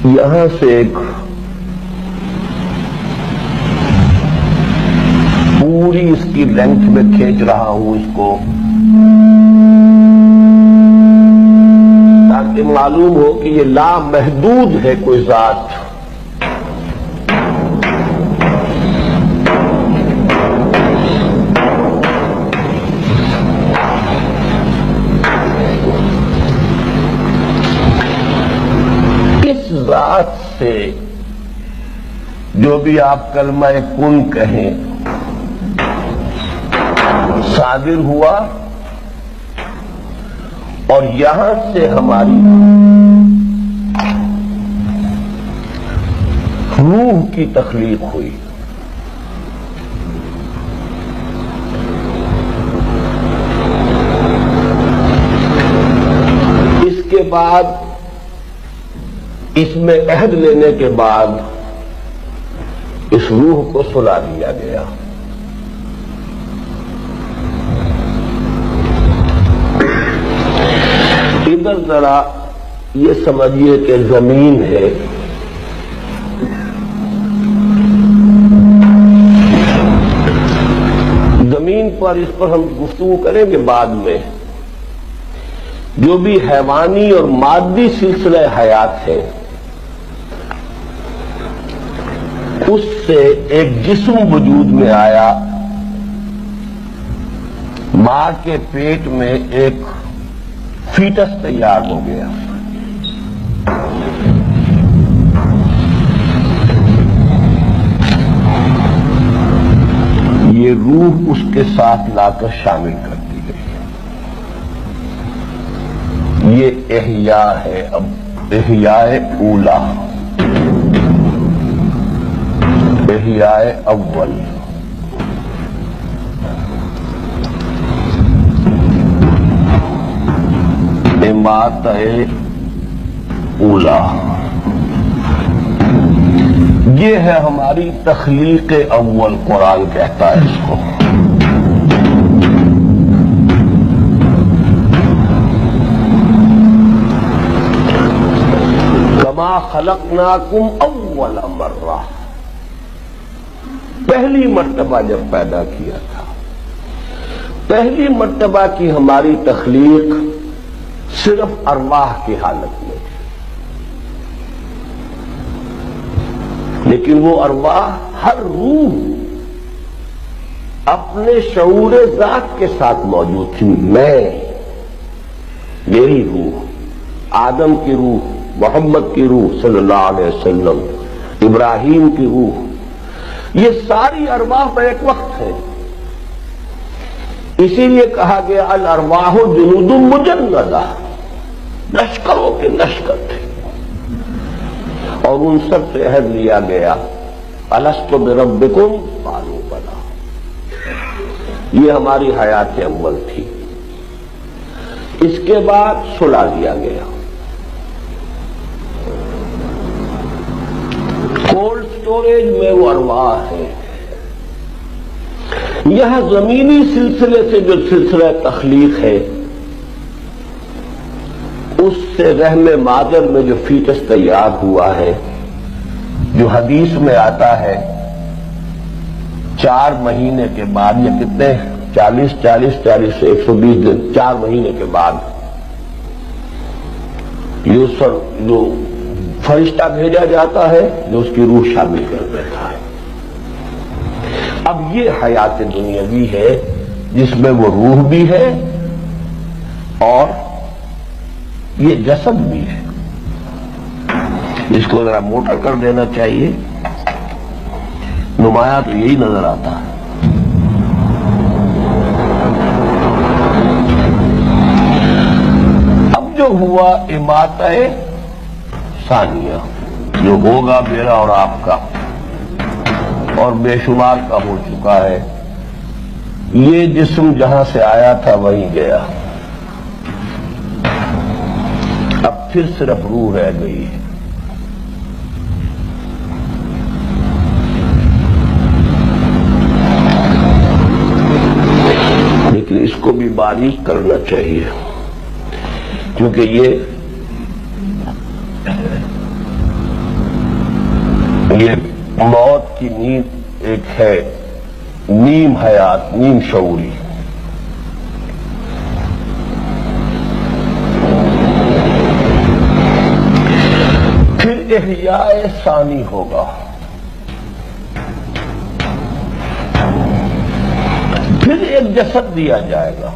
یہاں سے ایک پوری اس کی لینتھ میں کھینچ رہا ہوں اس کو، تاکہ معلوم ہو کہ یہ لامحدود ہے کوئی ذات۔ ذات سے جو بھی آپ کلمہ کن کہیں صادر ہوا، اور یہاں سے ہماری روح کی تخلیق ہوئی۔ اس کے بعد اس میں عہد لینے کے بعد اس روح کو سلا دیا گیا۔ ادھر ذرا یہ سمجھیے کہ زمین ہے، زمین پر اس پر ہم گفتگو کریں گے بعد میں۔ جو بھی حیوانی اور مادی سلسلہ حیات ہے، اس سے ایک جسم وجود میں آیا، ماں کے پیٹ میں ایک فیٹس تیار ہو گیا۔ یہ روح اس کے ساتھ لا کر شامل کر دی گئی۔ یہ احیاء ہے، اب احیاء اولا، احیاء اول۔ اماتہ اولا، یہ ہے ہماری تخلیق اول، قرآن کہتا ہے اس کو۔ کما خلقناکم اول مرہ، پہلی مرتبہ جب پیدا کیا تھا، پہلی مرتبہ کی ہماری تخلیق صرف ارواح کی حالت میں تھی، لیکن وہ ارواح، ہر روح اپنے شعور ذات کے ساتھ موجود تھی۔ میں، میری روح، آدم کی روح، محمد کی روح صلی اللہ علیہ وسلم، ابراہیم کی روح، یہ ساری ارواح بیک وقت ہے۔ اسی لیے کہا گیا الارواح جنود مجندہ، لشکروں کے لشکر تھے، اور ان سب سے عہد لیا گیا الست بربکم قالوا بلی۔ یہ ہماری حیات اول تھی۔ اس کے بعد سلا دیا گیا۔ کولڈ سٹوریج میں وہ ارواح ہے۔ یہ زمینی سلسلے سے جو سلسلہ تخلیق ہے، اس سے رحم مادر میں جو فیٹس تیار ہوا ہے، جو حدیث میں آتا ہے 4 مہینے کے بعد، یا کتنے 40 سے 120 دن، 4 مہینے کے بعد جو فرشتہ بھیجا جاتا ہے جو اس کی روح شامل کر دیتا ہے۔ اب یہ حیات دنیاوی ہے جس میں وہ روح بھی ہے اور یہ جسد بھی ہے۔ اس کو ذرا موٹا کر دینا چاہیے، نمایاں تو یہی نظر آتا ہے۔ اب جو ہوا اماتہ ثانیہ، جو ہوگا میرا اور آپ کا اور بے شمار کا ہو چکا ہے۔ یہ جسم جہاں سے آیا تھا وہیں گیا، اب پھر صرف روح رہ گئی ہے۔ لیکن اس کو بھی باریک کرنا چاہیے۔ کیونکہ یہ موت کی نیند ایک ہے نیم حیات، نیم شعوری. پھر احیاء ثانی ہوگا، پھر ایک جسد دیا جائے گا.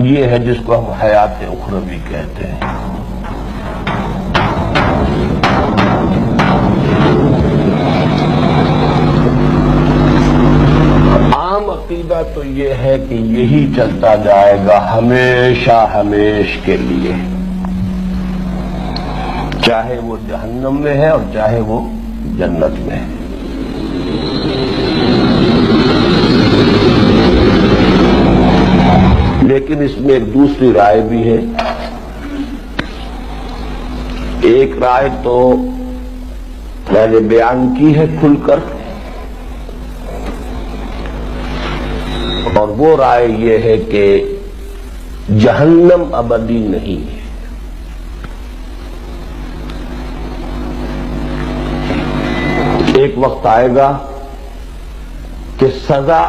یہ ہے جس کو ہم حیات اخروی کہتے ہیں. عام عقیدہ تو یہ ہے کہ یہی چلتا جائے گا ہمیشہ ہمیش کے لیے، چاہے وہ جہنم میں ہے اور چاہے وہ جنت میں ہے. لیکن اس میں ایک دوسری رائے بھی ہے. ایک رائے تو میں نے بیان کی ہے کھل کر، اور وہ رائے یہ ہے کہ جہنم ابدی نہیں ہے. ایک وقت آئے گا کہ سزا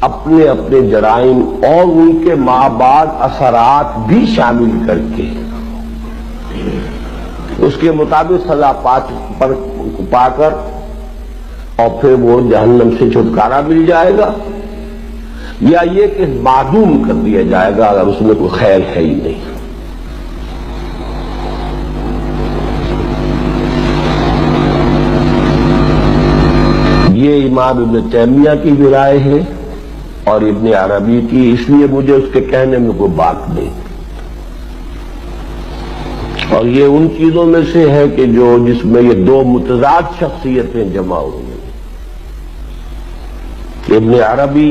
اپنے اپنے جرائم اور ان کے ماں بعد اثرات بھی شامل کر کے اس کے مطابق سزا پا کر اور پھر وہ جہنم سے چھٹکارا مل جائے گا، یا یہ کہ معدوم کر دیا جائے گا اگر اس میں کوئی خیر ہے ہی نہیں. یہ امام ابن تیمیہ کی بھی رائے ہے اور ابن عربی کی، اس لیے مجھے اس کے کہنے میں کوئی بات نہیں. اور یہ ان چیزوں میں سے ہے کہ جس میں یہ دو متضاد شخصیتیں جمع ہوئی. ابن عربی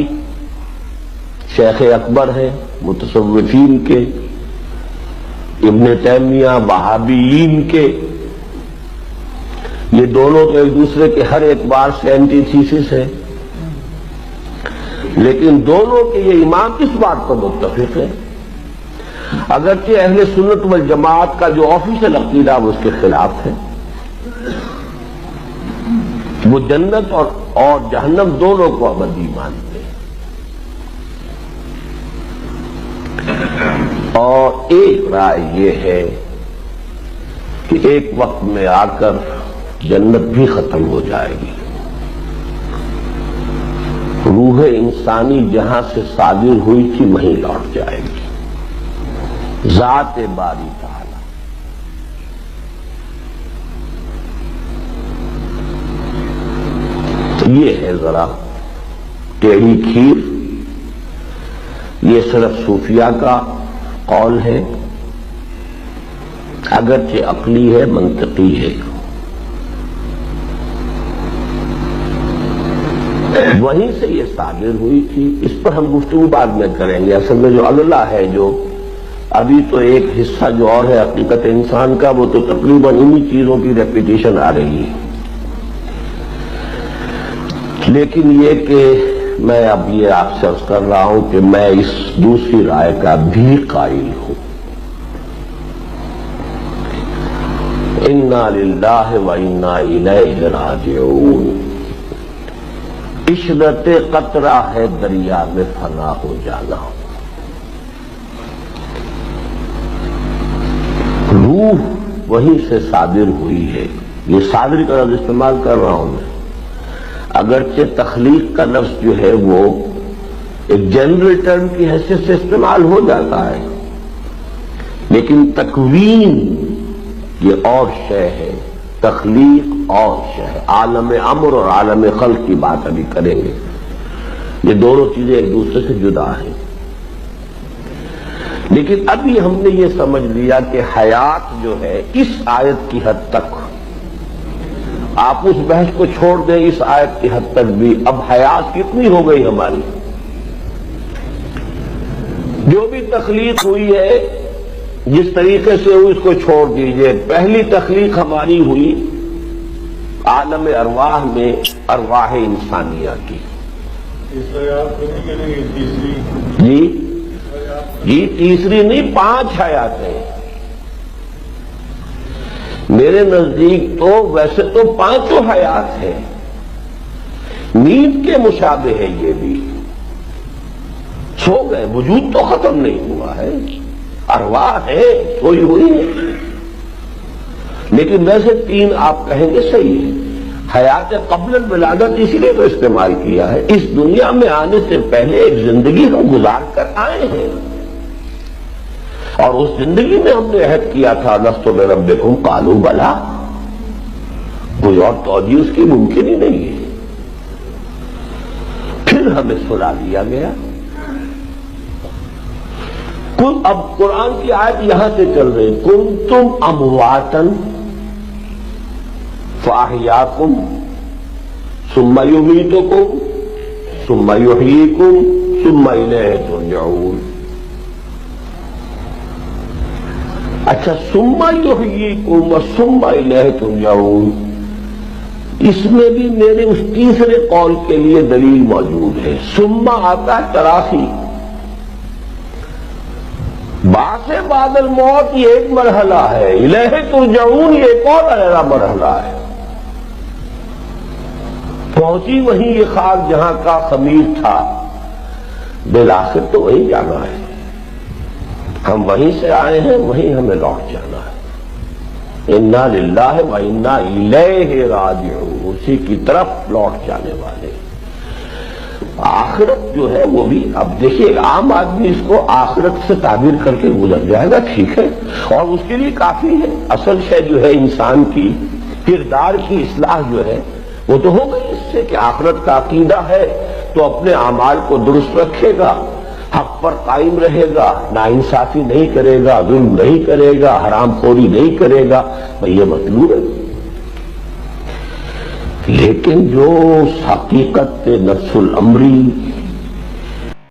شیخ اکبر ہیں متصوفین کے، ابن تیمیہ وہابیین کے. یہ دونوں تو ایک دوسرے کے ہر اعتبار سے اینٹی تھیسس ہے، لیکن دونوں کے یہ امام اس بات پر متفق ہیں، اگرچہ اہل سنت والجماعت کا جو آفیشل عقیدہ وہ اس کے خلاف ہے. وہ جنت اور جہنم دونوں کو ابدی مانتے ہیں. اور ایک رائے یہ ہے کہ ایک وقت میں آ کر جنت بھی ختم ہو جائے گی، روح انسانی جہاں سے صادر ہوئی تھی وہیں لوٹ جائے گی، ذات باری تعالی. یہ ہے ذرا ٹیڑھی کھیر. یہ صرف صوفیہ کا قول ہے، اگرچہ عقلی ہے، منطقی ہے. وہیں سے یہ صادر ہوئی تھی. اس پر ہم گفتگو بعد میں کریں گے. اصل میں جو اللہ ہے، جو ابھی تو ایک حصہ جو اور ہے حقیقت انسان کا، وہ تو تقریباً انہی چیزوں کی ریپیٹیشن آ رہی ہے. لیکن یہ کہ میں اب یہ آپ سے عرض کر رہا ہوں کہ میں اس دوسری رائے کا بھی قائل ہوں. انا للہ و انا الیہ راجعون. عشرت قطرہ ہے دریا میں فنا ہو جانا. روح وہیں سے صادر ہوئی ہے. یہ صادر کا لفظ استعمال کر رہا ہوں میں، اگرچہ تخلیق کا لفظ جو ہے وہ ایک جنرل ٹرم کی حیثیت سے استعمال ہو جاتا ہے، لیکن تکوین یہ اور شے ہے، تخلیق اور شے ہے. عالم امر اور عالم خلق کی بات ابھی کریں گے. یہ دونوں چیزیں ایک دوسرے سے جدا ہیں. لیکن ابھی ہم نے یہ سمجھ لیا کہ حیات جو ہے اس آیت کی حد تک، آپ اس بحث کو چھوڑ دیں، اس آیت کی حد تک بھی اب حیات کتنی ہو گئی ہماری؟ جو بھی تخلیق ہوئی ہے جس طریقے سے ہوئی اس کو چھوڑ دیجئے. پہلی تخلیق ہماری ہوئی عالم ارواح میں ارواح انسانیہ کی. جی تیسری نہیں 5 حیاتیں. میرے نزدیک تو ویسے تو 5 حیات ہیں. نیند کے مشابہ ہے یہ بھی. سو گئے وجود تو ختم نہیں ہوا ہے, ارواح ہے سوئی ہوئی ہے. لیکن ویسے 3 آپ کہیں گے صحیح ہے. حیات قبل الولادت اسی لیے تو استعمال کیا ہے. اس دنیا میں آنے سے پہلے ایک زندگی ہم گزار کر آئے ہیں اور اس زندگی میں ہم نے عہد کیا تھا لست بربکم قالوا بلا. کوئی اور توجیہ اس کی ممکن ہی نہیں ہے. پھر ہمیں سلا دیا گیا. اب قرآن کی آیت یہاں سے چل رہی کنتم امواتا فاحیاکم ثم یمیتکم ثم یحییکم ثم الیہ ترجعون. اچھا ثم یحییکم و ثم الیہ ترجعون, اس میں بھی میرے اس تیسرے قول کے لیے دلیل موجود ہے. ثم آتا ہے تراخی. بعث بعد الموت یہ ایک مرحلہ ہے, الیہ ترجعون یہ ایک اور علیحدہ مرحلہ ہے. پہنچی وہیں یہ خاک جہاں کا خمیر تھا, بالآخر تو وہیں جانا ہے. ہم وہیں سے آئے ہیں, وہیں ہمیں لوٹ جانا ہے. انا للہ و انا الیہ راجعون, اسی کی طرف لوٹ جانے والے. آخرت جو ہے وہ بھی اب دیکھیے عام آدمی اس کو آخرت سے تعبیر کر کے گزر جائے گا, ٹھیک ہے, اور اس کے لیے کافی ہے. اصل شے جو ہے انسان کی کردار کی اصلاح جو ہے وہ تو ہو گئی اس سے کہ آخرت کا عقیدہ ہے تو اپنے اعمال کو درست رکھے گا, حق پر قائم رہے گا, ناانصافی نہیں کرے گا, ظلم نہیں کرے گا, حرام خوری نہیں کرے گا. بھئی یہ مطلوب ہے. لیکن جو حقیقت نفس الامری